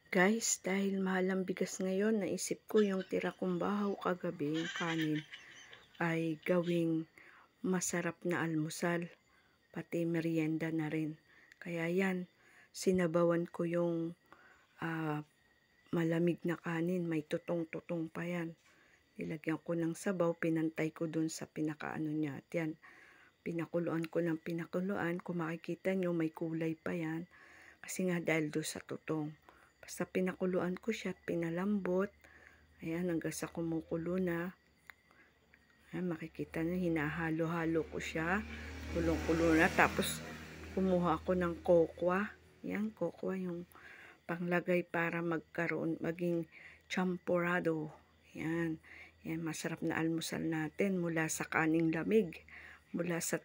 Guys, dahil mahal ang bigas ngayon, naisip ko yung tira kong bahaw kagabi, yung kanin, ay gawing masarap na almusal, pati merienda na rin. Kaya yan, sinabawan ko yung malamig na kanin, may tutong-tutong pa yan. Nilagyan ko ng sabaw, pinantay ko dun sa pinakaano niya. At yan, pinakuluan ko ng pinakuluan. Kung makikita nyo, may kulay pa yan. Kasi nga dahil doon sa tutong. Basta pinakuluan ko siya at pinalambot. Ayan, hanggang sa kumukulo na. Ayan, makikita nyo, hinahalo-halo ko siya. Kulong-kulo na. Tapos, kumuha ako ng kokwa. Ayan, kokwa yung panglagay para maging champurrado. Ayan. Ayan, masarap na almusal natin mula sa kaning lamig. Mula sa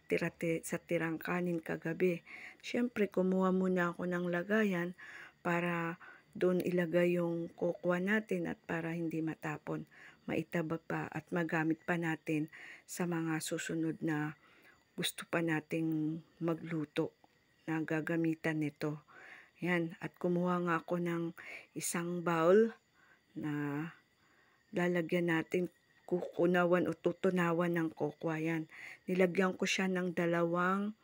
tirang kanin kagabi. Siyempre, kumuha muna ako ng lagayan para doon ilagay yung kokwa natin at para hindi matapon, maitaba pa at magamit pa natin sa mga susunod na gusto pa nating magluto na gagamitan nito. Yan, at kumuha nga ako ng isang bowl na lalagyan natin, kukunawan o tutunawan ng kokwa. Yan, nilagyan ko siya ng 2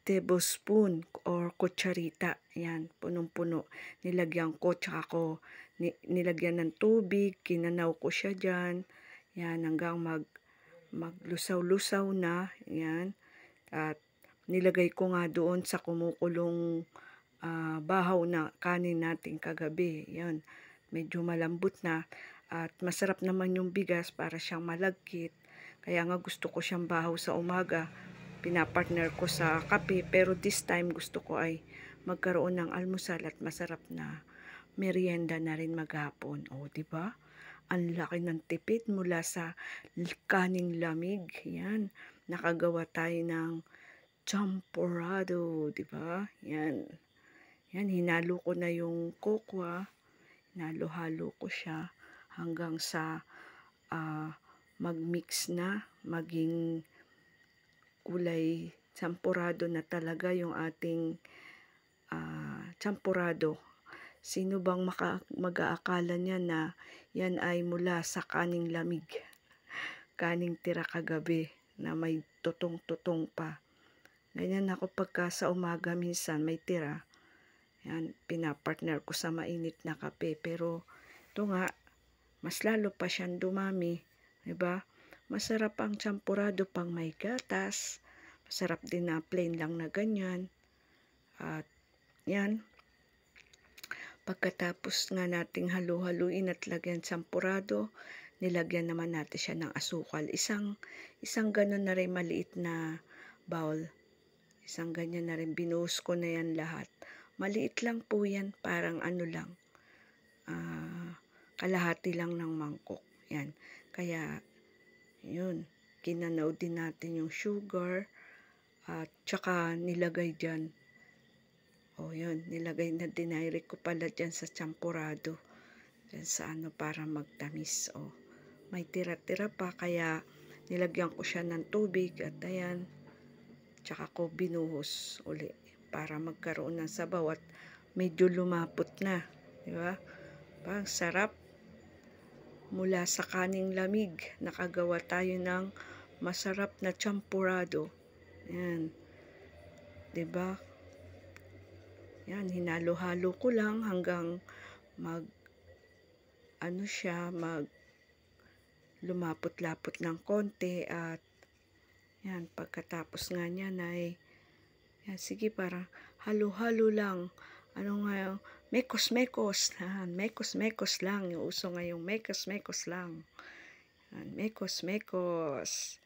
tablespoon or kutsarita. Yan, punong-puno. Nilagyan ko, tsaka ko nilagyan ng tubig, kinanaw ko siya dyan. Yan, hanggang maglusaw-lusaw na. Yan, at nilagay ko nga doon sa kumukulong bahaw na kanin natin kagabi. Yan, medyo malambot na. At masarap naman yung bigas para siyang malagkit. Kaya nga gusto ko siyang bahaw sa umaga. Pinapartner ko sa kape. Pero this time gusto ko ay magkaroon ng almusal at masarap na merienda na rin maghapon. O, diba? Ang laki ng tipid mula sa kaning lamig. Yan, nakagawa tayo ng champurrado, diba? Yan. Yan, hinalo ko na yung kokwa. Hinalo-halo ko siya hanggang sa mag-mix na, maging kulay champurrado na talaga yung ating champurrado. Sino bang mag-aakala niya na yan ay mula sa kaning lamig? Kaning tira kagabi na may tutong-tutong pa. Ganyan ako pagka sa umaga minsan may tira. Yan, pinapartner ko sa mainit na kape. Pero ito nga, mas lalo pa siyang dumami. Diba? Masarap ang champurrado pang may gatas. Masarap din na plain lang na ganyan. At yan, pagkatapos nga nating halu-haluin at lagyan champurrado, nilagyan naman natin siya ng asukal. Isang ganun na rin maliit na bowl. Isang ganyan na rin. Binuhos ko na yan lahat. Maliit lang po yan. Parang ano lang. Kalahati lang ng mangkok. Yan. Kaya, yun. Kinanaw din natin yung sugar. At tsaka nilagay dyan. O, yun. Nilagay na dinirect ko pala dyan sa champurrado. Dyan sa ano para magtamis. O, may tira-tira pa. Kaya, nilagyan ko siya ng tubig. At ayan. Tsaka ko binuhos uli para magkaroon ng sabaw at medyo lumapot na. Diba? Ang sarap. Mula sa kaning lamig, nakagawa tayo ng masarap na champurrado. Yan. Diba? Yan, hinalo-halo ko lang hanggang lumapot-lapot ng konti at yan, pagkatapos nga niyan ay yan, sige, parang halo-halo lang. Ano nga yung mekos-mekos. Mekos-mekos lang. Yung uso nga yung mekos-mekos lang. Mekos-mekos.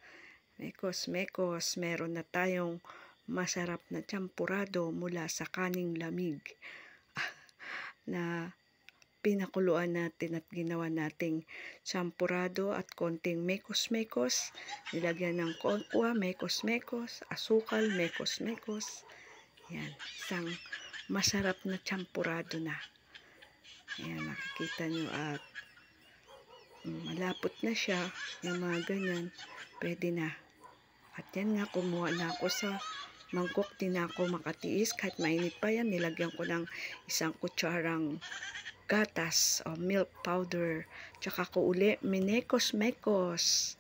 Mekos-mekos. Meron na tayong masarap na champurrado mula sa kaning lamig na pinakuluan natin at ginawa nating champurrado at konting mekos-mekos. Nilagyan ng kokwa, mekos-mekos, asukal, mekos-mekos. Yan, isang masarap na champurrado na. Ayan, nakikita nyo at malapot na siya. Yung mga ganyan, pwede na. At yan nga, kumuha na ako sa mangkok, di na ako makatiis. Kahit mainit pa yan, nilagyan ko ng 1 kutsarang gatas o milk powder. Tsaka ko uli minekos-mekos.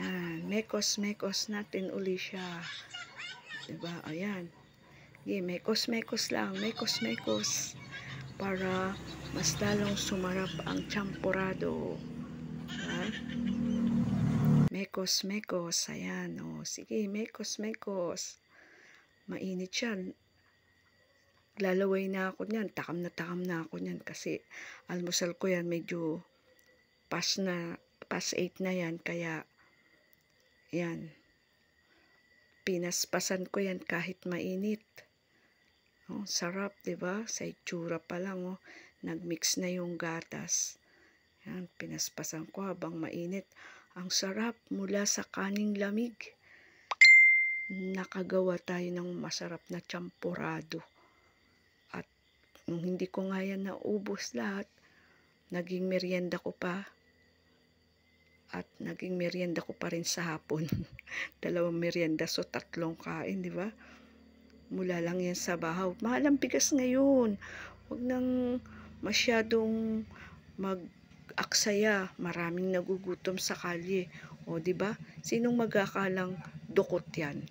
Yan, mekos-mekos natin uli siya. Diba? Ayan. Okay, mekos-mekos lang, mekos-mekos. Para mas lalong sumarap ang champurado. Diba? Mekos-mekos. Ayan, o. Sige, mekos-mekos. Mainit siya. Lalaway na ako niyan. Takam na ako niyan. Kasi almusal ko yan medyo past 8 na yan. Kaya, yan. Pinaspasan ko yan kahit mainit. Oh, sarap, diba? Sa itsura pa lang, oh. Nagmix na yung gatas. Yan, pinaspasan ko habang mainit. Ang sarap mula sa kaning lamig. Nakagawa tayo ng masarap na champurado. At nung hindi ko nga yan naubos lahat, naging merienda ko pa. At naging merienda ko pa rin sa hapon. 2 merienda, so 3 kain, di ba? Mula lang yan sa bahaw. Mahal ang bigas ngayon. Huwag nang masyadong mag-aksaya. Maraming nagugutom sa kalye. O, di ba? Sinong magkakalang dukot yan?